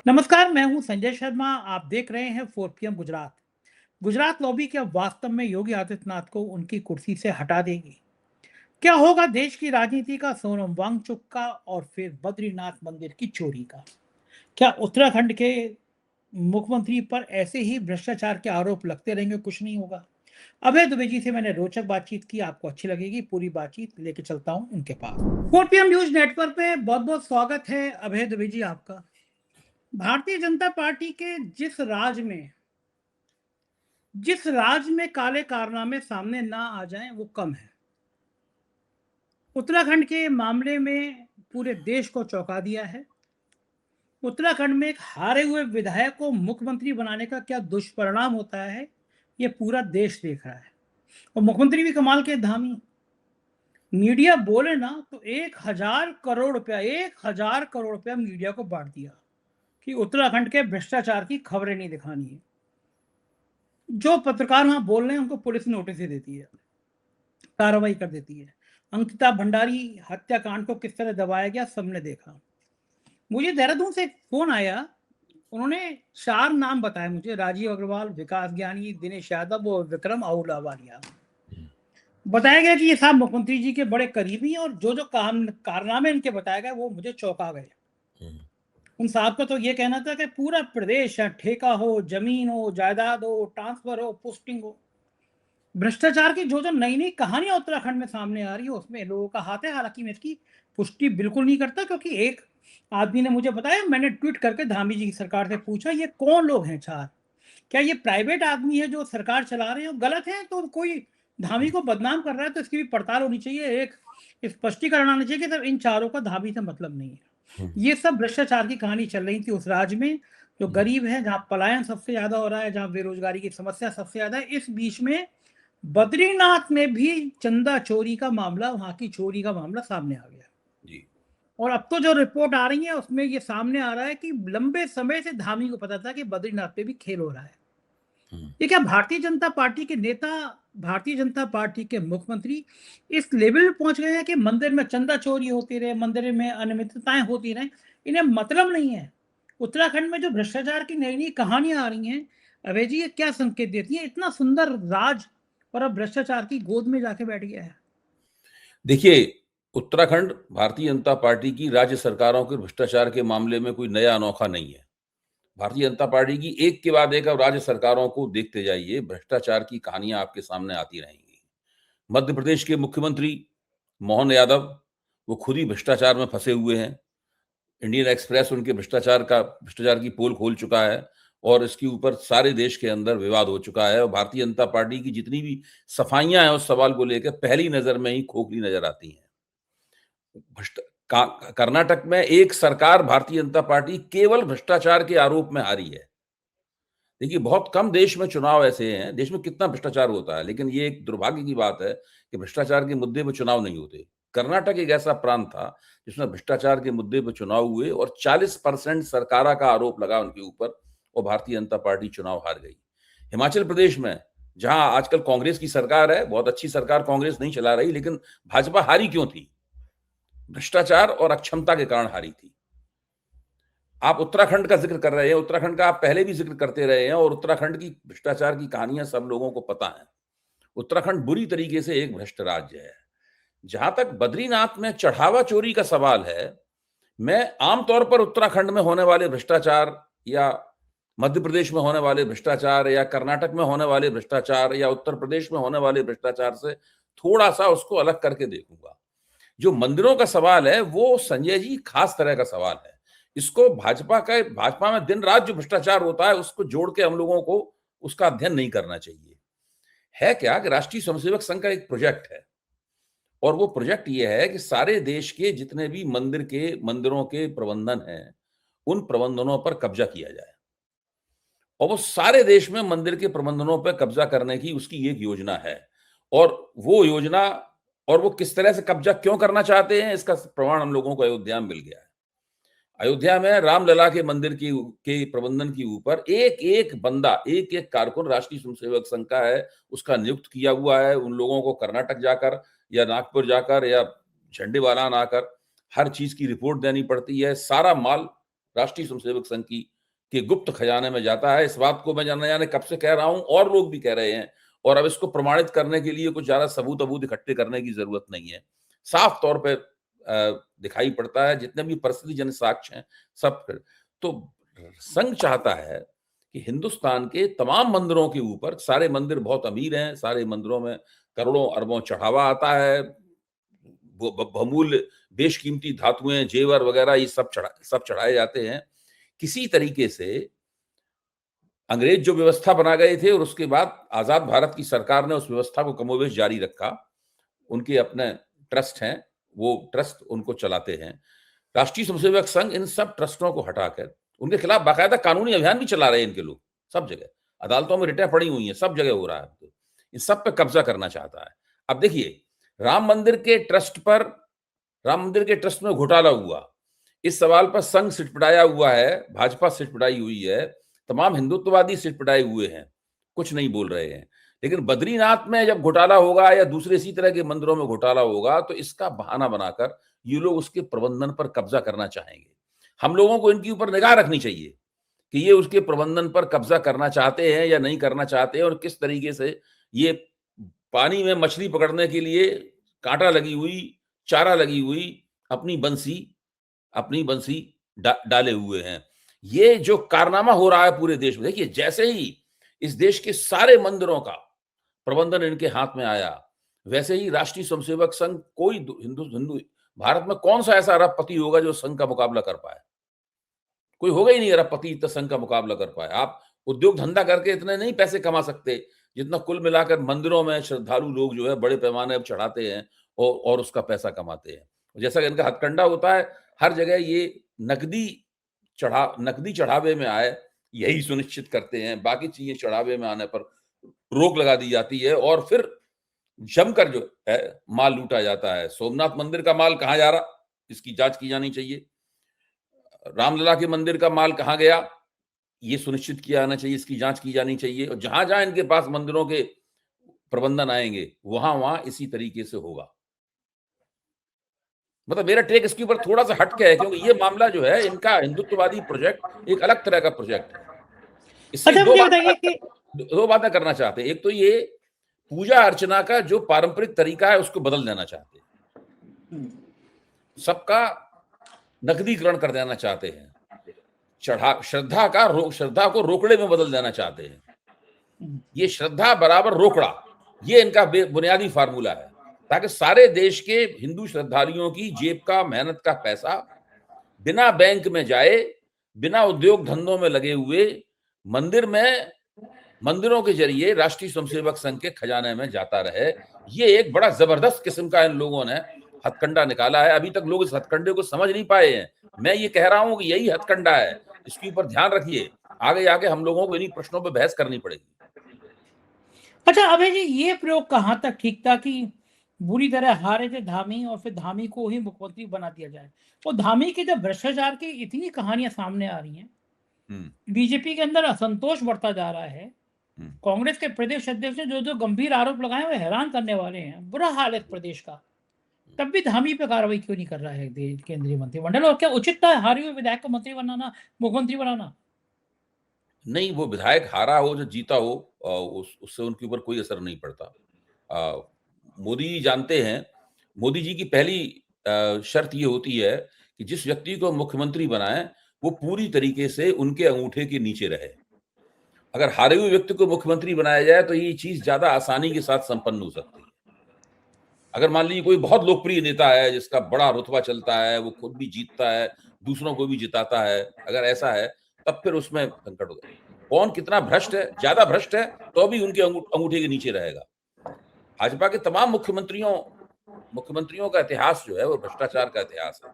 नमस्कार, मैं हूं संजय शर्मा। आप देख रहे हैं 4 PM गुजरात। गुजरात लॉबी क्या वास्तव में योगी आदित्यनाथ को उनकी कुर्सी से हटा देगी? क्या होगा देश की राजनीति का सोनम वांगचुक का और फिर बद्रीनाथ मंदिर की चोरी का? क्या उत्तराखंड के मुख्यमंत्री पर ऐसे ही भ्रष्टाचार के आरोप लगते रहेंगे, कुछ नहीं होगा? अभय दुबे जी से मैंने रोचक बातचीत की, आपको अच्छी लगेगी। पूरी बातचीत लेके चलता हूं उनके पास। 4 PM न्यूज नेटवर्क पे बहुत बहुत स्वागत है अभय दुबे जी आपका। भारतीय जनता पार्टी के जिस राज्य में काले कारनामे सामने ना आ जाएं वो कम है। उत्तराखंड के मामले में पूरे देश को चौंका दिया है। उत्तराखंड में एक हारे हुए विधायक को मुख्यमंत्री बनाने का क्या दुष्परिणाम होता है, ये पूरा देश देख रहा है। और मुख्यमंत्री भी कमाल के धामी। मीडिया बोले ना तो 1,000 करोड़ रुपया मीडिया को बांट दिया कि उत्तराखंड के भ्रष्टाचार की खबरें नहीं दिखानी है। जो पत्रकार वहां बोल रहे हैं उनको पुलिस नोटिस दे देती है, कार्रवाई कर देती है। अंकिता भंडारी हत्याकांड को किस तरह दबाया गया सबने देखा। मुझे देहरादून से एक फोन आया। उन्होंने 4 नाम बताए मुझे: राजीव अग्रवाल, विकास ज्ञानी, दिनेश यादव और विक्रम आहूलावालिया। बताया गया कि ये साहब मुख्यमंत्री जी के बड़े करीबी हैं और जो जो काम कारनामे इनके बताए गए वो मुझे चौंका गए। उन साहब का तो ये कहना था कि पूरा प्रदेश है, ठेका हो, जमीन हो, जायदाद हो, ट्रांसफर हो, पोस्टिंग हो। भ्रष्टाचार की जो जो नई नई कहानियां उत्तराखंड में सामने आ रही है उसमें लोगों का हाथ है। हालांकि मैं इसकी पुष्टि बिल्कुल नहीं करता, क्योंकि एक आदमी ने मुझे बताया, मैंने ट्वीट करके धामी जी की सरकार से पूछा ये कौन लोग हैं चार, क्या ये प्राइवेट आदमी है जो सरकार चला रहे हैं और गलत है तो कोई धामी को बदनाम कर रहा है तो इसकी भी पड़ताल होनी चाहिए, एक स्पष्टीकरण आना चाहिए कि सर इन चारों का धामी से मतलब नहीं है। ये सब भ्रष्टाचार की कहानी चल रही थी उस राज्य में जो गरीब है, जहाँ पलायन सबसे ज्यादा हो रहा है, जहाँ बेरोजगारी की समस्या सबसे ज्यादा है। इस बीच में बद्रीनाथ में भी चंदा चोरी का मामला, वहां की चोरी का मामला सामने आ गया जी। और अब तो जो रिपोर्ट आ रही है उसमें ये सामने आ रहा है कि लंबे समय से धामी को पता था कि बद्रीनाथ पे भी खेल हो रहा है। ये क्या भारतीय जनता पार्टी के नेता, भारतीय जनता पार्टी के मुख्यमंत्री इस लेवल पे पहुंच गए हैं कि मंदिर में चंदा चोरी होती रहे, मंदिर में अनियमितताएं होती रहे, इन्हें मतलब नहीं है? उत्तराखंड में जो भ्रष्टाचार की नई नई कहानियां आ रही हैं, अभय जी, ये क्या संकेत देती है? इतना सुंदर राज और अब भ्रष्टाचार की गोद में जाके बैठ गया है। देखिए, उत्तराखंड भारतीय जनता पार्टी की राज्य सरकारों के भ्रष्टाचार के मामले में कोई नया अनोखा नहीं है। भारतीय जनता पार्टी की एक के बाद एक अब राज्य सरकारों को देखते जाइए, भ्रष्टाचार की कहानियाँ आपके सामने आती रहेंगी। मध्य प्रदेश के मुख्यमंत्री मोहन यादव, वो खुद ही भ्रष्टाचार में फँसे हुए हैं। इंडियन एक्सप्रेस उनके भ्रष्टाचार की पोल खोल चुका है और इसके ऊपर सारे देश के अंदर विवाद हो चुका है और भारतीय जनता पार्टी की जितनी भी सफाइयाँ हैं उस सवाल को लेकर पहली नज़र में ही खोखली नज़र आती हैं। भ्रष्ट का कर्नाटक में एक सरकार भारतीय जनता पार्टी केवल भ्रष्टाचार के आरोप में हारी है। देखिए, बहुत कम देश में चुनाव ऐसे हैं, देश में कितना भ्रष्टाचार होता है, लेकिन ये एक दुर्भाग्य की बात है कि भ्रष्टाचार के मुद्दे पे चुनाव नहीं होते। कर्नाटक एक ऐसा प्रांत था, जिसमें भ्रष्टाचार के मुद्दे पे चुनाव हुए और 40% सरकारा का आरोप लगा उनके ऊपर और भारतीय जनता पार्टी चुनाव हार गई। हिमाचल प्रदेश में, जहाँ आजकल कांग्रेस की सरकार है, बहुत अच्छी सरकार कांग्रेस नहीं चला रही, लेकिन भाजपा हारी क्यों थी? भ्रष्टाचार और अक्षमता के कारण हारी थी। आप उत्तराखंड का जिक्र कर रहे हैं, उत्तराखंड का आप पहले भी जिक्र करते रहे हैं और उत्तराखंड की भ्रष्टाचार की कहानियां सब लोगों को पता है। उत्तराखंड बुरी तरीके से एक भ्रष्ट राज्य है। जहां तक बद्रीनाथ में चढ़ावा चोरी का सवाल है, मैं आमतौर पर उत्तराखंड में होने वाले भ्रष्टाचार या मध्य प्रदेश में होने वाले भ्रष्टाचार या कर्नाटक में होने वाले भ्रष्टाचार या उत्तर प्रदेश में होने वाले भ्रष्टाचार से थोड़ा सा उसको अलग करके देखूंगा। जो मंदिरों का सवाल है वो संजय जी खास तरह का सवाल है। इसको भाजपा में दिन रात जो भ्रष्टाचार होता है उसको जोड़ के हम लोगों को उसका अध्ययन नहीं करना चाहिए। है क्या कि राष्ट्रीय स्वयंसेवक संघ का एक प्रोजेक्ट है और वो प्रोजेक्ट ये है कि सारे देश के जितने भी मंदिरों के प्रबंधन हैं, उन प्रबंधनों पर कब्जा किया जाए और वो सारे देश में मंदिर के प्रबंधनों पर कब्जा करने की उसकी एक योजना है। और वो योजना और वो किस तरह से कब्जा क्यों करना चाहते हैं, इसका प्रमाण हम लोगों को अयोध्या में मिल गया है। अयोध्या में रामलला के मंदिर के प्रबंधन के ऊपर एक एक बंदा, एक एक कारकुन राष्ट्रीय स्वयंसेवक संघ का है, उसका नियुक्त किया हुआ है। उन लोगों को कर्नाटक जाकर या नागपुर जाकर या झंडेवालान आकर हर चीज की रिपोर्ट देनी पड़ती है। सारा माल राष्ट्रीय स्वयंसेवक संघ की के गुप्त खजाने में जाता है। इस बात को मैं जाने जाने कब से कह रहा हूं और लोग भी कह रहे हैं, और अब इसको प्रमाणित करने के लिए कुछ ज्यादा सबूत इकट्ठे करने की जरूरत नहीं है। साफ तौर पे दिखाई पड़ता है, जितने भी परिस्थितिजन्य साक्ष्य हैं सब। तो संघ चाहता है कि हिंदुस्तान के तमाम मंदिरों के ऊपर, सारे मंदिर बहुत अमीर हैं, सारे मंदिरों में करोड़ों अरबों चढ़ावा आता है, बहुमूल्य बेशकीमती धातुएं, जेवर वगैरह ये सब चढ़ाए जाते हैं। किसी तरीके से अंग्रेज जो व्यवस्था बना गए थे और उसके बाद आजाद भारत की सरकार ने उस व्यवस्था को कमोबेश जारी रखा। उनके अपने ट्रस्ट हैं, वो ट्रस्ट उनको चलाते हैं। राष्ट्रीय स्वयंसेवक संघ इन सब ट्रस्टों को हटाकर उनके खिलाफ बाकायदा कानूनी अभियान भी चला रहे हैं। इनके लोग सब जगह अदालतों में रिटें पड़ी हुई हैं, सब जगह हो रहा है। तो इन सब पे कब्जा करना चाहता है। अब देखिए, राम मंदिर के ट्रस्ट में घोटाला हुआ, इस सवाल पर संघ सिटपटाया हुआ है, भाजपा सिटपटाई हुई है, तमाम हिंदुत्ववादी सिटपटाए हुए हैं, कुछ नहीं बोल रहे हैं। लेकिन बद्रीनाथ में जब घोटाला होगा या दूसरे इसी तरह के मंदिरों में घोटाला होगा तो इसका बहाना बनाकर ये लोग उसके प्रबंधन पर कब्जा करना चाहेंगे। हम लोगों को इनके ऊपर निगाह रखनी चाहिए कि ये उसके प्रबंधन पर कब्जा करना चाहते हैं या नहीं करना चाहते हैं, और किस तरीके से ये पानी में मछली पकड़ने के लिए कांटा लगी हुई, चारा लगी हुई अपनी बंसी डाले हुए हैं। ये जो कारनामा हो रहा है पूरे देश में, देखिए जैसे ही इस देश के सारे मंदिरों का प्रबंधन इनके हाथ में आया, वैसे ही राष्ट्रीय स्वयंसेवक संघ, कोई हिंदू भारत में कौन सा ऐसा अरबपति होगा जो संघ का मुकाबला कर पाए? कोई होगा ही नहीं अरबपति इतना संघ का मुकाबला कर पाए। आप उद्योग धंधा करके इतने नहीं पैसे कमा सकते जितना कुल मिलाकर मंदिरों में श्रद्धालु लोग जो है बड़े पैमाने पर चढ़ाते हैं और उसका पैसा कमाते हैं। जैसा कि इनका हथकंडा होता है, हर जगह ये नकदी चढ़ावे में आए यही सुनिश्चित करते हैं। बाकी चीजें चढ़ावे में आने पर रोक लगा दी जाती है और फिर जमकर जो है माल लूटा जाता है। सोमनाथ मंदिर का माल कहां जा रहा, इसकी जांच की जानी चाहिए। रामलला के मंदिर का माल कहां गया, ये सुनिश्चित किया जाना चाहिए, इसकी जांच की जानी चाहिए। और जहां जहां इनके पास मंदिरों के प्रबंधन आएंगे वहां वहां इसी तरीके से होगा। मतलब मेरा टेक इसके ऊपर थोड़ा सा हटके है, क्योंकि ये मामला जो है इनका हिंदुत्ववादी प्रोजेक्ट एक अलग तरह का प्रोजेक्ट है। इससे अच्छा, मुझे बताइए कि दो बातें करना चाहते हैं। एक तो ये पूजा अर्चना का जो पारंपरिक तरीका है उसको बदल देना चाहते हैं, सबका नकदीकरण कर देना चाहते हैं, श्रद्धा को रोकड़े में बदल देना चाहते हैं। ये श्रद्धा बराबर रोकड़ा, ये इनका बुनियादी फार्मूला है, ताकि सारे देश के हिंदू श्रद्धालुओं की जेब का, मेहनत का पैसा बिना बैंक में जाए, बिना उद्योग धंधों में लगे हुए मंदिरों के जरिए राष्ट्रीय स्वयंसेवक संघ के खजाने में जाता रहे। ये एक बड़ा जबरदस्त किस्म का इन लोगों ने हथकंडा निकाला है। अभी तक लोग इस हथकंडे को समझ नहीं पाए हैं। मैं ये कह रहा हूं कि यही हथकंडा है, इसके ऊपर ध्यान रखिए। आगे आके हम लोगों को इन्हीं प्रश्नों पर बहस करनी पड़ेगी। अच्छा अभय जी, ये प्रयोग कहां तक ठीक था कि बुरी तरह हारे थे धामी और फिर धामी को ही मुख्यमंत्री बना दिया जाए? वो धामी के जब भ्रष्टाचार की इतनी कहानियां सामने आ रही हैं, बीजेपी के अंदर असंतोष बढ़ता जा रहा है, कांग्रेस के प्रदेश अध्यक्ष ने जो जो गंभीर आरोप लगाए वो हैरान करने वाले हैं, बुरा हाल है प्रदेश का, तब भी धामी पे कार्रवाई क्यों नहीं कर रहा है केंद्रीय मंत्रिमंडल? और क्या उचित था हारे हुए विधायक को मंत्री बनाना, मुख्यमंत्री बनाना? नहीं, वो विधायक हारा हो जो जीता हो, उससे उनके ऊपर कोई असर नहीं पड़ता। मोदी जी जानते हैं, मोदी जी की पहली शर्त ये होती है कि जिस व्यक्ति को मुख्यमंत्री बनाएं वो पूरी तरीके से उनके अंगूठे के नीचे रहे। अगर हारे हुए व्यक्ति को मुख्यमंत्री बनाया जाए तो ये चीज ज्यादा आसानी के साथ संपन्न हो सकती है। अगर मान लीजिए कोई बहुत लोकप्रिय नेता है जिसका बड़ा रुतबा चलता है, वो खुद भी जीतता है, दूसरों को भी जिताता है, अगर ऐसा है तब फिर उसमें संकट होगा। कौन कितना भ्रष्ट है, ज्यादा भ्रष्ट है तो भी उनके अंगूठे के नीचे रहेगा। भाजपा के तमाम मुख्यमंत्रियों का इतिहास जो है वो भ्रष्टाचार का इतिहास है,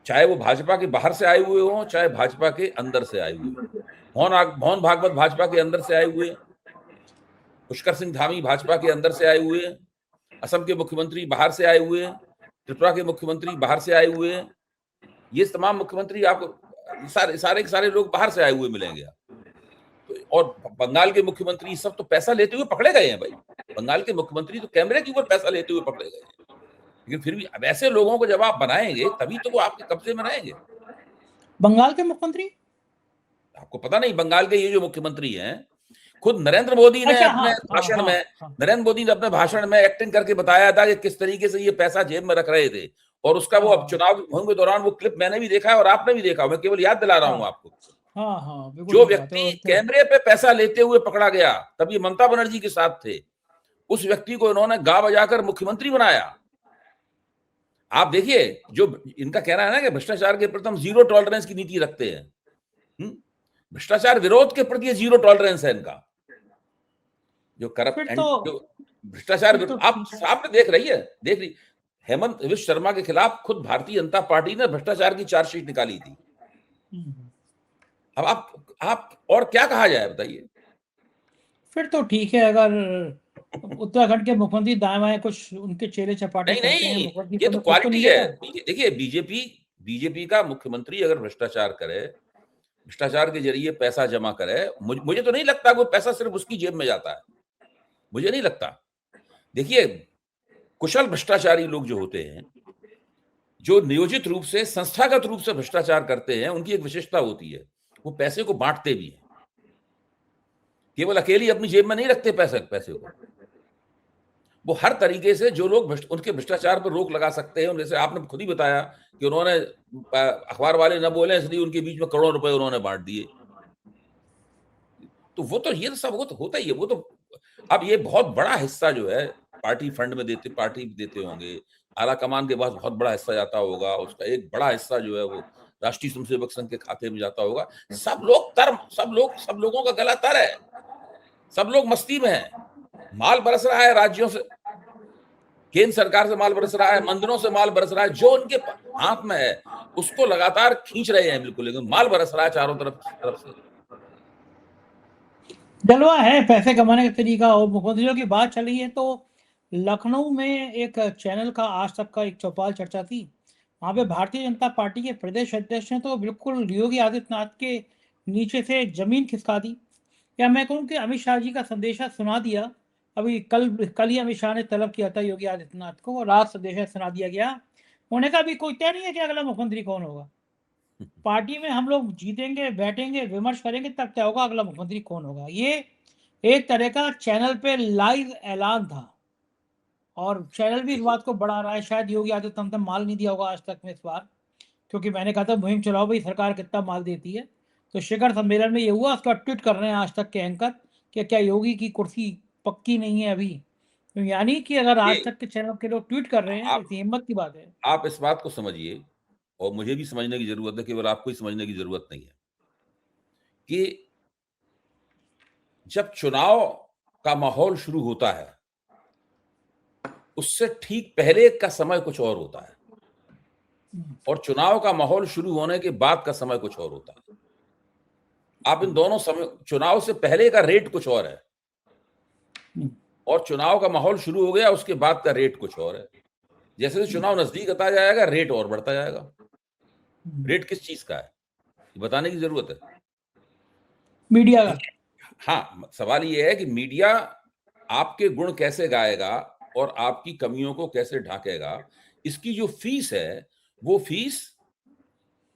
चाहे वो भाजपा के बाहर से आए हुए हों, चाहे भाजपा के अंदर से आए हुए। मोहन भागवत भाजपा के अंदर से आए हुए, पुष्कर सिंह धामी भाजपा के अंदर से आए हुए, असम के मुख्यमंत्री बाहर से आए हुए, त्रिपुरा के मुख्यमंत्री बाहर से आए हुए। ये तमाम मुख्यमंत्री आपको सारे लोग बाहर से आए हुए मिलेंगे। और बंगाल के मुख्यमंत्री सब तो पैसा लेते हुए पकड़े गए हैं भाई। बंगाल के मुख्यमंत्री तो कैमरे के ऊपर पैसा लेते हुए पकड़े गए हैं। लेकिन फिर भी अब ऐसे लोगों को जब आप बनाएंगे तभी तो वो आपके कब्जे में रहेंगे। बंगाल के मुख्यमंत्री? आपको पता नहीं, बंगाल के ये जो मुख्यमंत्री हैं, खुद नरेंद्र मोदी ने अच्छा, अपने हाँ हाँ भाषण हाँ में हाँ नरेंद्र मोदी ने अपने भाषण में एक्टिंग करके बताया था कि किस तरीके से ये पैसा जेब में रख रहे थे, और उसका वो अब हाँ चुनाव मुहिम के दौरान वो क्लिप मैंने भी देखा है और आपने भी देखा, मैं केवल याद दिला रहा हाँ हूं आपको। हाँ हाँ, बिल्कुल जो ठीक बात है। व्यक्ति और तो कैमरे पे पैसा लेते हुए पकड़ा गया, तब ये ममता बनर्जी के साथ थे, उस व्यक्ति को इन्होंने गा बजाकर मुख्यमंत्री बनाया। आप देखिए, जो इनका कहना है ना कि भ्रष्टाचार के प्रति हम जीरो टॉलरेंस की नीति रखते हैं, भ्रष्टाचार विरोध के प्रति जीरो टॉलरेंस है इनका। जो फिर करप्ट तो जो भ्रष्टाचार फिर तो आप ठीक है। सामने देख रही, हेमंत विश्व शर्मा के खिलाफ खुद भारतीय जनता पार्टी ने भ्रष्टाचार की चार्जशीट निकाली थी। हम्म। अब आप और क्या कहा जाए, बताइए। फिर तो ठीक है, अगर उत्तराखंड के मुख्यमंत्री दाएं बाएं कुछ उनके चेले चपाटे नहीं करते हैं, नहीं, मुख्यमंत्री ये को तो मैं कुछ तो क्वालिटी नहीं है। कहता। देखिए, बीजेपी का मुख्यमंत्री अगर भ्रष्टाचार करे, भ्रष्टाचार के जरिए पैसा जमा करे, मुझे तो नहीं लगता वो पैसा सिर्फ उसकी जेब में जाता है, मुझे नहीं लगता। देखिए, कुशल भ्रष्टाचारी लोग जो होते हैं, जो नियोजित रूप से संस्थागत रूप से भ्रष्टाचार करते हैं, उनकी एक विशेषता होती है, वो पैसे को बांटते भी हैं, केवल अकेली अपनी जेब में नहीं रखते पैसे को। वो हर तरीके से जो लोग उनके भ्रष्टाचार पर रोक लगा सकते हैं, जैसे आपने खुद ही बताया कि उन्होंने अखबार वाले न बोले इसलिए उनके बीच में करोड़ों रुपए उन्होंने बांट दिए। तो वो तो ये सब वो तो होता ही है। वो तो अब ये बहुत बड़ा हिस्सा जो है पार्टी फंड में पार्टी देते होंगे, आला कमान के पास बहुत बड़ा हिस्सा जाता होगा, उसका एक बड़ा हिस्सा जो है वो राष्ट्रीय स्वयंसेवक संघ के खाते में जाता होगा। सब लोगों का गला तर है, सब लोग मस्ती में है, माल बरस रहा है राज्यों से, केंद्र सरकार से माल बरस रहा है, मंदिरों से माल बरस रहा है, जो उनके हाथ में है उसको लगातार खींच रहे हैं बिल्कुल, लेकिन माल बरस रहा है चारों तरफ से। जलवा है पैसे कमाने का तरीका। और मुख्यमंत्रियों की बात चल रही है तो लखनऊ में एक चैनल का आज तक का एक चौपाल चर्चा थी। वहां पे भारतीय जनता पार्टी के प्रदेश अध्यक्ष ने तो बिल्कुल योगी आदित्यनाथ के नीचे से जमीन खिसका दी। या मैं कहूँ कि अमित शाह जी का संदेशा सुना दिया। अभी कल कल ही अमित शाह ने तलब किया था योगी आदित्यनाथ को, और आज संदेशा सुना दिया गया। उन्होंने कहा अभी कोई तय नहीं है कि अगला मुख्यमंत्री कौन होगा। पार्टी में हम लोग जीतेंगे, बैठेंगे, विमर्श करेंगे, तब क्या होगा, अगला मुख्यमंत्री कौन होगा। ये एक तरह का चैनल पे लाइव ऐलान था, और चैनल भी इस बात को बढ़ा रहा है। शायद योगी आदित्यनाथ ने माल नहीं दिया होगा आज तक में इस बार, क्योंकि मैंने कहा था मुहिम चलाओ भाई, सरकार कितना माल देती है। तो शिखर सम्मेलन में ये हुआ, उसका ट्वीट कर रहे हैं आज तक के एंकर कि क्या योगी की कुर्सी पक्की नहीं है अभी। तो यानी कि अगर ये आज तक के चैनल के लोग ट्वीट कर रहे हैं, आप इस हिम्मत की बात है। आप इस बात को समझिए, और मुझे भी समझने की जरूरत है, केवल आपको ही समझने की जरूरत नहीं है, कि जब चुनाव का माहौल शुरू होता है, उससे ठीक पहले का समय कुछ और होता है, और चुनाव का माहौल शुरू होने के बाद का समय कुछ और होता है। आप इन दोनों समय, चुनाव से पहले का रेट कुछ और है, और चुनाव का माहौल शुरू हो गया उसके बाद का रेट कुछ और है। जैसे जैसे चुनाव नजदीक आता जाएगा, रेट और बढ़ता जाएगा। रेट किस चीज का है, ये बताने की जरूरत है। मीडिया का। हाँ, सवाल ये है कि मीडिया आपके गुण कैसे गाएगा और आपकी कमियों को कैसे ढाकेगा। इसकी जो फीस है, वो फीस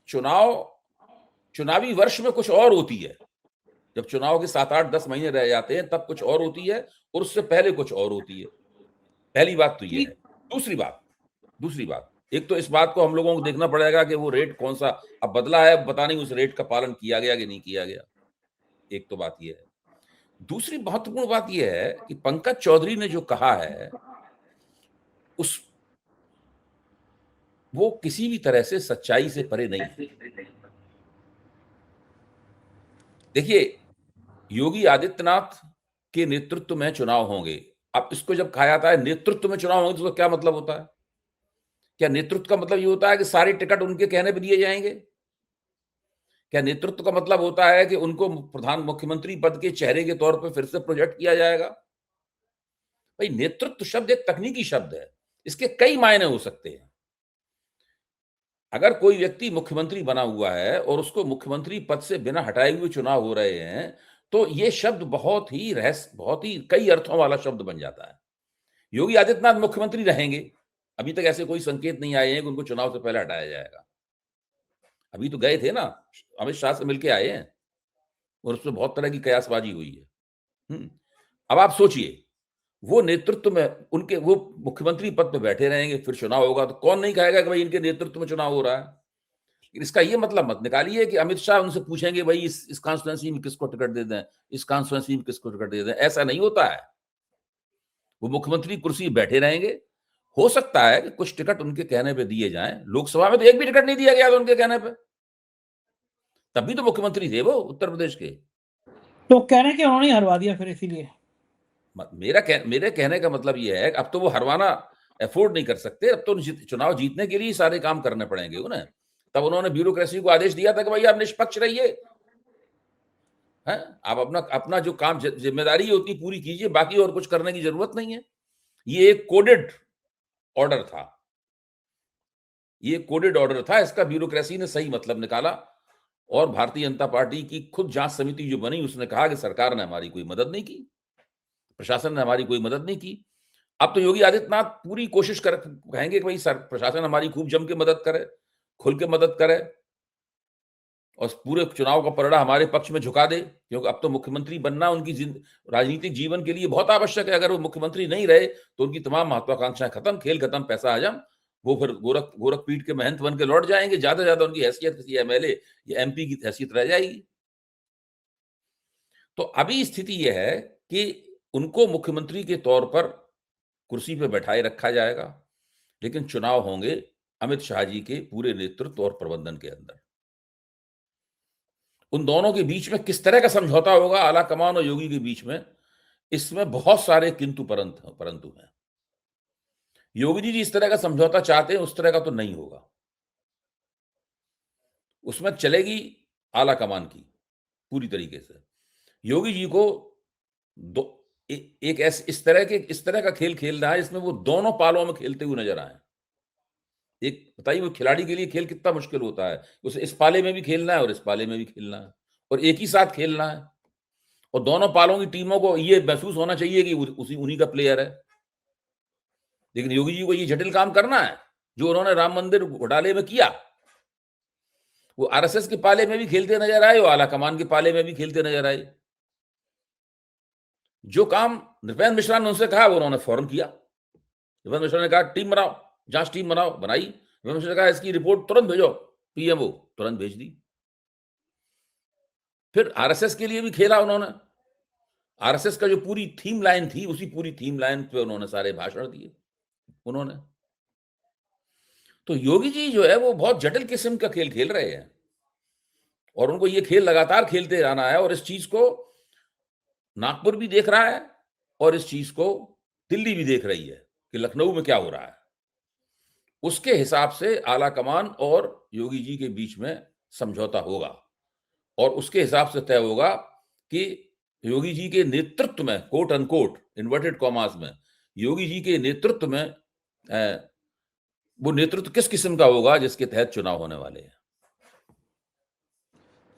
चुनावी वर्ष में कुछ और होती है। जब चुनाव के 7-8-10 महीने रह जाते हैं तब कुछ और होती है, और उससे पहले कुछ और होती है। पहली बात तो ये है। दूसरी बात, एक तो इस बात को हम लोगों को देखना पड़ेगा कि वो रेट कौन सा अब बदला है, पता नहीं उस रेट का पालन किया गया कि नहीं किया गया। एक तो बात ये है। दूसरी महत्वपूर्ण बात यह है कि पंकज चौधरी ने जो कहा है, उस वो किसी भी तरह से सच्चाई से परे नहीं है। देखिए, योगी आदित्यनाथ के नेतृत्व में चुनाव होंगे। अब इसको जब कहा जाता है नेतृत्व में चुनाव होंगे, तो क्या मतलब होता है? क्या नेतृत्व का मतलब ये होता है कि सारी टिकट उनके कहने पर दिए जाएंगे? क्या नेतृत्व का मतलब होता है कि उनको मुख्यमंत्री पद के चेहरे के तौर पर फिर से प्रोजेक्ट किया जाएगा? भाई, नेतृत्व शब्द एक तकनीकी शब्द है, इसके कई मायने हो सकते हैं। अगर कोई व्यक्ति मुख्यमंत्री बना हुआ है और उसको मुख्यमंत्री पद से बिना हटाए हुए चुनाव हो रहे हैं, तो ये शब्द बहुत ही कई अर्थों वाला शब्द बन जाता है। योगी आदित्यनाथ मुख्यमंत्री रहेंगे, अभी तक ऐसे कोई संकेत नहीं आए हैं कि उनको चुनाव से पहले हटाया जाएगा। अभी तो गए थे ना, अमित शाह से मिलके आए हैं। और उसमें बहुत तरह की कयासबाजी हुई है। अब आप सोचिए, वो नेतृत्व में उनके वो मुख्यमंत्री पद पे बैठे रहेंगे, फिर चुनाव होगा तो कौन नहीं कहेगा कि भाई इनके नेतृत्व में चुनाव हो रहा है। इसका ये मतलब मत निकालिए कि अमित शाह उनसे पूछेंगे भाई इस कॉन्स्टिट्यूएंसी में किसको टिकट दे दें, इस कॉन्स्टिट्यूएंसी में किसको टिकट दे दें। ऐसा नहीं होता है। वो मुख्यमंत्री कुर्सी बैठे रहेंगे। हो सकता है कि कुछ टिकट उनके कहने पे दिए जाएं। लोकसभा में तो एक भी टिकट नहीं दिया गया था उनके कहने पे, तभी तो मुख्यमंत्री थे वो उत्तर प्रदेश के। तो कह रहे हैं कि उन्होंने हरवा दिया फिर, इसीलिए। मेरे कहने का मतलब ये है कि अब तो वो हरवाना अफोर्ड नहीं कर सकते। अब तो चुनाव जीतने के लिए सारे काम करने पड़ेंगे उन्हें। तब उन्होंने ब्यूरोक्रेसी को आदेश दिया था कि भाई आप निष्पक्ष रहिए, हैं, आप अपना अपना जो काम जिम्मेदारी होती पूरी कीजिए, बाकी और कुछ करने की जरूरत नहीं है। ये एक कोडेड ऑर्डर था, ये कोडेड ऑर्डर था। इसका ब्यूरोक्रेसी ने सही मतलब निकाला और भारतीय जनता पार्टी की खुद जांच समिति जो बनी उसने कहा कि सरकार ने हमारी कोई मदद नहीं की, प्रशासन ने हमारी कोई मदद नहीं की। अब तो योगी आदित्यनाथ पूरी कोशिश कहेंगे कि भाई प्रशासन हमारी खूब जम के मदद करे, खुल के मदद करे और पूरे चुनाव का पलड़ा हमारे पक्ष में झुका दे, क्योंकि अब तो मुख्यमंत्री बनना उनकी राजनीतिक जीवन के लिए बहुत आवश्यक है। अगर वो मुख्यमंत्री नहीं रहे तो उनकी तमाम महत्वाकांक्षाएं खत्म, खेल खत्म, पैसा हजम। वो फिर गोरखपीठ के महंत बन के लौट जाएंगे। ज्यादा ज्यादा उनकी हैसियत किसी एमएलए या एमपी की हैसियत रह जाएगी। तो अभी स्थिति यह है कि उनको मुख्यमंत्री के तौर पर कुर्सी पर बैठाए रखा जाएगा, लेकिन चुनाव होंगे अमित शाह जी के पूरे नेतृत्व और प्रबंधन के अंदर। उन दोनों के बीच में किस तरह का समझौता होगा आला कमान और योगी के बीच में, इसमें बहुत सारे किंतु परंतु हैं। योगी जी इस तरह का समझौता चाहते हैं, उस तरह का तो नहीं होगा। उसमें चलेगी आला कमान की पूरी तरीके से। योगी जी को इस तरह का खेल खेलना है जिसमें वो दोनों पालों में खेलते हुए नजर आए। एक बताइए, वो खिलाड़ी के लिए खेल कितना मुश्किल होता है। उसे इस पाले में भी खेलना है और इस पाले में भी खेलना है और एक ही साथ खेलना है, और दोनों पालों की टीमों को ये महसूस होना चाहिए कि उन्हीं का प्लेयर है। लेकिन योगी जी को ये जटिल काम करना है जो उन्होंने राम मंदिर घोटाले में किया। वो आरएसएस के पाले में भी खेलते नजर आए और आला कमान के पाले में भी खेलते नजर आए। जो काम नृपेंद्र मिश्रा ने उनसे कहा वो उन्होंने फौरन किया। नृपेंद्र मिश्रा ने कहा टीम बनाओ, जांच टीम बनाओ, बनाई। नृपेंद्र मिश्रा ने कहा इसकी रिपोर्ट तुरंत भेजो पीएमओ, तुरंत भेज दी। फिर आरएसएस के लिए भी खेला उन्होंने। आरएसएस का जो पूरी थीम लाइन थी, उसी पूरी थीम लाइन पे उन्होंने सारे भाषण दिए उन्होंने। तो योगी जी जो है वो बहुत जटिल किस्म का खेल खेल रहे हैं और उनको ये खेल लगातार खेलते जाना है। और इस चीज को नागपुर भी देख रहा है और इस चीज को दिल्ली भी देख रही है कि लखनऊ में क्या हो रहा है। उसके हिसाब से आला कमान और योगी जी के बीच में समझौता होगा और उसके हिसाब से तय होगा कि योगी जी के नेतृत्व में, कोट अनकोट इन्वर्टेड कॉमास में, योगी जी के नेतृत्व में वो नेतृत्व किस किस्म का होगा जिसके तहत चुनाव होने वाले हैं।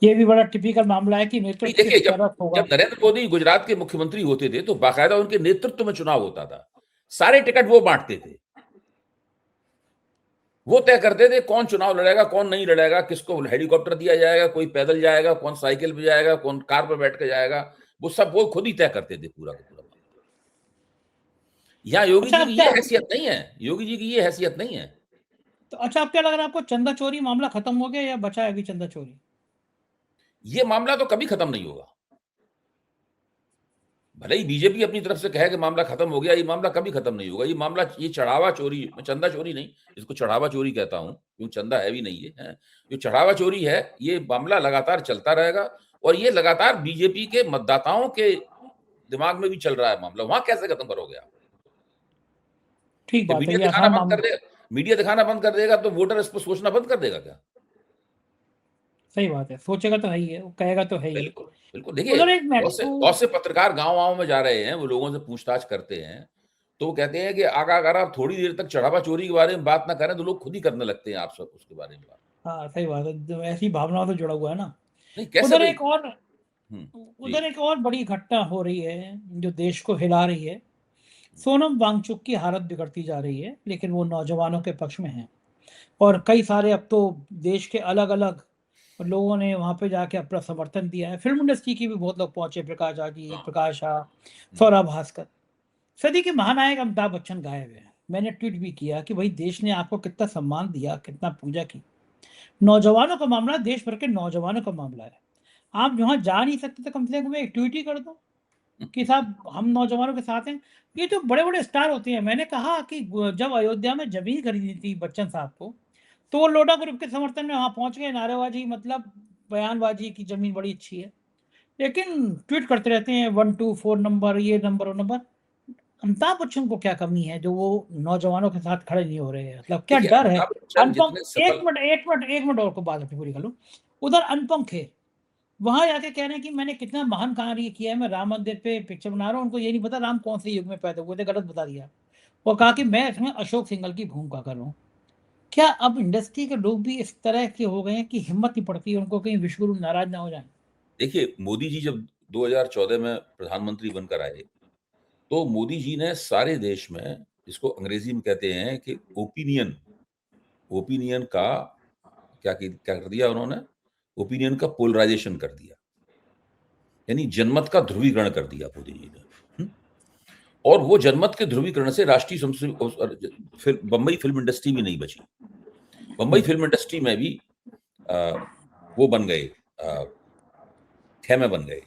ये भी बड़ा टिपिकल मामला है कि नेतृत्व देखिए, किस तरफ होगा। जब नरेंद्र मोदी गुजरात के मुख्यमंत्री होते थे तो बाकायदा उनके नेतृत्व में चुनाव होता था। सारे टिकट वो बांटते थे, वो तय करते थे कौन चुनाव लड़ेगा, कौन नहीं लड़ेगा, किसको हेलीकॉप्टर दिया जाएगा, कोई पैदल जाएगा, कौन साइकिल पे जाएगा, कौन कार पर बैठ के जाएगा। वो सब वो खुद ही तय करते थे पूरा का पूरा। यहाँ योगी जी की ये हैसियत नहीं है, योगी जी की ये हैसियत नहीं है। तो अच्छा, अब क्या लग रहा है आपको, चंदा चोरी मामला खत्म हो गया या बचा है अभी चंदा चोरी? ये मामला तो कभी खत्म नहीं होगा। भले ही बीजेपी अपनी तरफ से कहे कि मामला खत्म हो गया, ये मामला कभी खत्म नहीं होगा। ये मामला, ये चढ़ावा चोरी, मैं चंदा चोरी नहीं, इसको चढ़ावा चोरी कहता हूं क्योंकि चंदा है भी नहीं है। जो चढ़ावा चोरी है, ये मामला लगातार चलता रहेगा और ये लगातार बीजेपी के मतदाताओं के दिमाग में भी चल रहा है मामला। वहां कैसे खत्म करोगे आप? ठीक बात है, मीडिया दिखाना बंद कर देगा, मीडिया दिखाना बंद कर देगा तो वोटर इस पर सोचना बंद कर देगा क्या? सही बात है, सोचेगा तो है ही है, वो कहेगा तो है ही। बिल्कुल बिल्कुल। देखिए, बहुत से पत्रकार गांव में जा रहे हैं, वो लोगों से पूछताछ करते हैं तो वो कहते हैं कि अगर आप थोड़ी देर तक चढ़ावा चोरी के बारे में बात ना करें तो लोग खुद ही करने लगते हैं आप सब उसके बारे में बात। हाँ सही बात है, ऐसी भावना तो जुड़ा हुआ है ना। नहीं, कैसे उधर एक और बड़ी घटना हो रही है जो देश को हिला रही है। सोनम वांगचुक की हालत बिगड़ती जा रही है, लेकिन वो नौजवानों के पक्ष में है और कई सारे अब तो देश के अलग अलग और लोगों ने वहाँ पे जाके अपना समर्थन दिया है। फिल्म इंडस्ट्री की भी बहुत लोग पहुँचे, प्रकाश झा जी, प्रकाश शाह, सौरभ भास्कर। सदी के महानायक अमिताभ बच्चन गायब हैं। मैंने ट्वीट भी किया कि भाई देश ने आपको कितना सम्मान दिया, कितना पूजा की। नौजवानों का मामला देश भर के नौजवानों का मामला है। आप जहाँ जा नहीं सकते तो कम से कम एक ट्वीट ही कर दो कि साहब हम नौजवानों के साथ हैं। ये जो बड़े-बड़े स्टार होते हैं, मैंने कहा कि जब अयोध्या में ज़मीन खरीदी थी बच्चन साहब को, तो वो लोढ़ा ग्रुप के समर्थन में वहाँ पहुँच गए, नारेबाज़ी मतलब बयानबाज़ी की ज़मीन बड़ी अच्छी है। लेकिन ट्वीट करते रहते हैं 1, 2, 4 नंबर, ये नंबर, वो नंबर। अमिताभ बच्चन को क्या कमी है जो वो नौजवानों के साथ खड़े नहीं हो रहे हैं? मतलब क्या देखिए, डर है? अमिताभ बच्चन अनुपम, जितने 1 सफल, मिनट 1 मिनट 1 मिनट और को बात अपनी पूरी कर लूँ। उधर अनुपम खेर वहाँ जाके कह रहे हैं कि मैंने कितना महान कार्य किया है, मैं राम मंदिर पे पिक्चर बना रहा हूँ। उनको ये नहीं पता राम कौन से युग में पैदा हुए थे, गलत बता दिया। और कहा कि मैं इसमें अशोक सिंघल की भूमिका कर रहा हूँ। क्या अब इंडस्ट्री के लोग भी इस तरह के हो गए हैं कि हिम्मत नहीं पड़ती है उनको कहीं विश्वगुरु नाराज ना हो जाएँ? देखिए मोदी जी जब 2014 में प्रधानमंत्री बनकर आए, तो मोदी जी ने सारे देश में, जिसको अंग्रेजी में कहते हैं कि ओपिनियन ओपिनियन का क्या कर दिया उन्होंने? ओपिनियन का पोलराइज़ेशन कर दिया। यानी जनमत का ध्रुवीकरण कर दिया मोदी जी ने। हुँ? और वो जनमत के ध्रुवीकरण से राष्ट्रीय बम्बई फ़िल्म इंडस्ट्री भी नहीं बची। बम्बई फ़िल्म इंडस्ट्री में भी अ, वो बन गए, अ, ख़ैमे बन गए।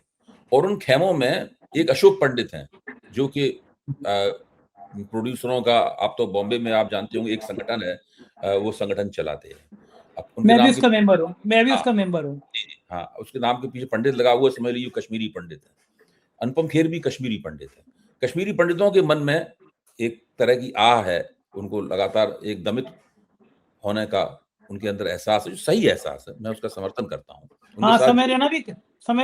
और उन ख़ैमों में एक अशोक पंडित हैं, जो कि प्रोड्यूसरों का, आप तो बॉम्बे में आप जानते होंगे एक संगठन है, वो संगठन चलाते हैं। अब उनके मैं भी नाम के, उसका मेंबर हूँ, मैं भी हाँ, उसका मेंबर हूँ। जी, जी, हाँ, उसके नाम के पीछे पंडित लगा हुआ है, समझ लीजिए कश्मीरी पंडित है। अनुपम खेर भी कश्मीरी पंडित है। कश्मीरी पंडितों के मन में एक तरह की आह है, उनको लगातार एक दमित होने का उनके अंदर एहसास है, जो सही एहसास है, मैं उसका समर्थन करता हूँ। उनके हाँ, साथ जो, समय हाँ,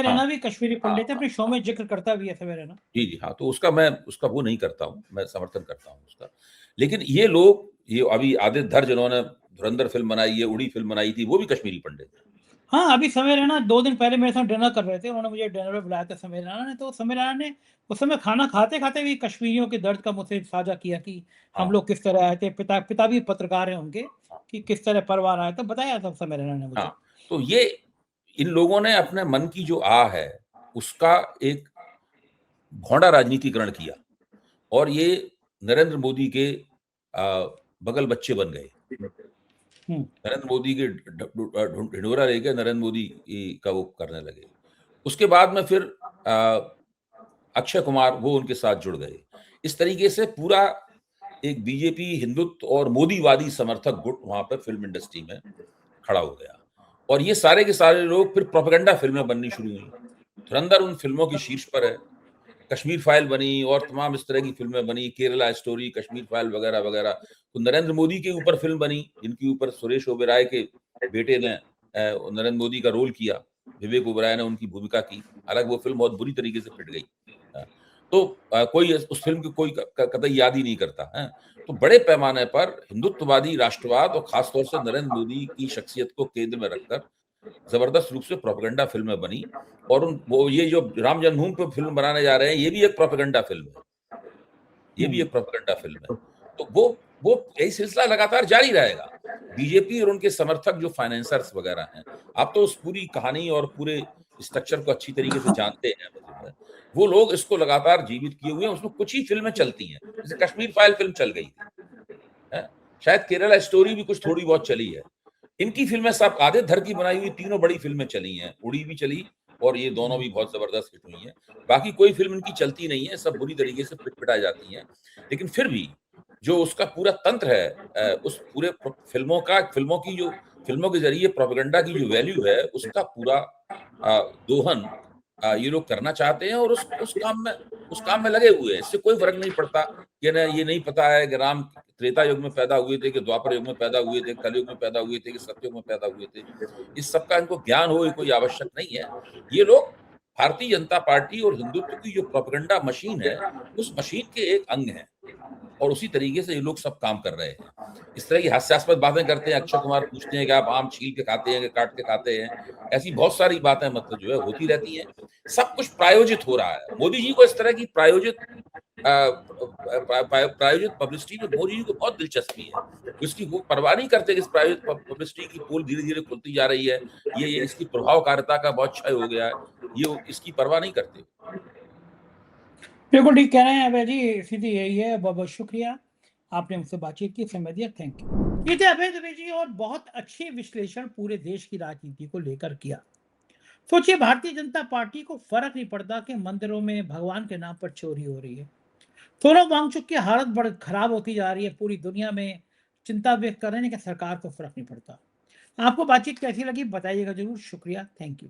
रैना भी कश्मीरी हाँ, पंडित है, हाँ, अपने शो हाँ। में ज़िक्र करता भी है समय रैना। जी, जी, हाँ, तो उसका वो नहीं करता हूँ, मैं समर्थन करता हूँ उसका। लेकिन ये लोग, ये अभी आदित्य धर जिन्होंने धुरंधर फ़िल्म बनाई है, उड़ी फ़िल्म बनाई थी, वो भी कश्मीरी पंडित हैं। हाँ, अभी समय रैना 2 दिन पहले मेरे साथ डिनर कर रहे थे, उन्होंने मुझे डिनर पे बुलाया था समय रैना ने, तो समय रैना ने उस समय खाना खाते-खाते भी कश्मीरियों के दर्द का मुझसे साझा किया कि हम हाँ, लोग किस तरह आए थे, पिता भी पत्रकार हैं उनके, हाँ, कि किस तरह परिवार आया था, बताया था समय रैना ने मुझे। हाँ। तो ये इन लोगों ने अपने मन की जो आह है, उसका एक भोंडा राजनीतिकरण किया और ये नरेंद्र मोदी के बगल बच्चे बन गए। हुँ, नरेंद्र मोदी के ढिंढोरा लेके नरेंद्र मोदी का वो करने लगे। उसके बाद में फिर अक्षय कुमार वो उनके साथ जुड़ गए। इस तरीके से पूरा एक बीजेपी हिंदुत्व और मोदीवादी समर्थक गुट वहाँ पे फ़िल्म इंडस्ट्री में खड़ा हो गया। और ये सारे के सारे लोग फिर प्रोपेगेंडा फ़िल्में बननी शुरू हुई। धुरंधर उन फ़िल्मों की शीर्ष पर है। कश्मीर फाइल बनी और तमाम इस तरह की फ़िल्में बनी, केरला स्टोरी, कश्मीर फाइल वगैरह-वगैरह। तो नरेंद्र मोदी के ऊपर फ़िल्म बनी, जिनके ऊपर सुरेश ओबेरॉय के बेटे ने नरेंद्र मोदी का रोल किया। विवेक ओबेरॉय ने उनकी भूमिका की। हालाँकि वो फ़िल्म बहुत बुरी तरीके से पिट गई। अ, तो कोई उस फ़िल्म की कोई कतई याद ही नहीं करता, हैं? तो बड़े पैमाने पर हिंदुत्ववादी राष्ट्रवाद और ख़ास तौर से नरेंद्र मोदी की शख्सियत को केंद्र में रखकर ज़बरदस्त रूप से प्रोपेगेंडा फ़िल्में बनी। और उन वो ये जो राम जन्मभूमि पे फ़िल्म बनाने जा रहे हैं, ये भी एक प्रोपेगेंडा फ़िल्म है। ये भी हुँ। एक प्रोपेगेंडा फ़िल्म है। तो वो यही सिलसिला लगातार जारी रहेगा। बीजेपी और उनके समर्थक जो फाइनेंसर्स वग़ैरह हैं, आप तो उस पूरी कहानी और पूरे स्ट्रक्चर को अच्छी तरीके से जानते हैं मतलब है। वो लोग इसको लगातार जीवित किए हुए हैं, उसमें कुछ ही फ़िल्में चलती हैं। जैसे कश्मीर फाइल फ़िल्म चल गई थी, हैं? शायद केरला स्टोरी भी कुछ थोड़ी बहुत चली है। इनकी फ़िल्में सब आदित्य धर की बनाई हुई तीनों बड़ी फ़िल्में चली हैं। उड़ी भी चली और ये दोनों भी बहुत ज़बरदस्त हिट हुई हैं। बाकी कोई फ़िल्म इनकी चलती नहीं है, सब बुरी तरीके से पिट-पिटाई जाती हैं। लेकिन फिर भी जो उसका पूरा तंत्र है, उस पूरे फ़िल्मों की जो फ़िल्मों के ज़रिए प्रोपेगेंडा की जो वैल्यू है, उसका पूरा दोहन ये लोग करना चाहते हैं और उस काम में लगे हुए हैं। इससे कोई फ़र्क नहीं पड़ता कि ना, ये नहीं पता है कि राम त्रेता युग में पैदा हुए थे कि द्वापर युग में पैदा हुए थे, कलयुग में पैदा हुए थे कि सतयुग में पैदा हुए थे। इस सब का इनको ज्ञान हो, ये कोई आवश्यक नहीं है। ये लोग भारतीय जनता पार्टी और हिंदुत्व की जो प्रोपेगेंडा मशीन है, उस मशीन के एक अंग हैं और उसी तरीके से ये लोग सब काम कर रहे हैं। इस तरह की हास्यास्पद बातें करते हैं, अक्षय कुमार पूछते हैं कि आप आम छील के खाते हैं कि काट के खाते हैं? ऐसी बहुत सारी बातें मतलब जो है होती रहती हैं। सब कुछ प्रायोजित हो रहा है। मोदी जी को इस तरह की प्रायोजित प्रायोजित पब्लिसिटी में मोदी जी को बहुत दिलचस्पी है, उसकी वो परवाह नहीं करते कि इस प्रायोजित पब्लिसिटी की पोल धीरे-धीरे खुलती जा रही है, ये इसकी प्रभावकारिता का बहुत क्षय हो गया है, ये इसकी परवाह नहीं करते। बिल्कुल ठीक कह रहे हैं अभय जी, स्थिति यही है। बहुत-बहुत शुक्रिया, आपने मुझसे बातचीत की, समय दिया, थैंक यू। ये थे अभय दुबे जी और बहुत अच्छे विश्लेषण पूरे देश की राजनीति को लेकर किया। सोचिए भारतीय जनता पार्टी को फर्क नहीं पड़ता कि मंदिरों में भगवान के नाम पर चोरी हो रही है। सोनम वांगचुक की हालत बड़ी खराब होती जा रही है, पूरी दुनिया में चिंता व्यक्त कर रहे हैं कि सरकार को फर्क नहीं पड़ता। आपको बातचीत कैसी लगी बताइएगा जरूर। शुक्रिया, थैंक यू।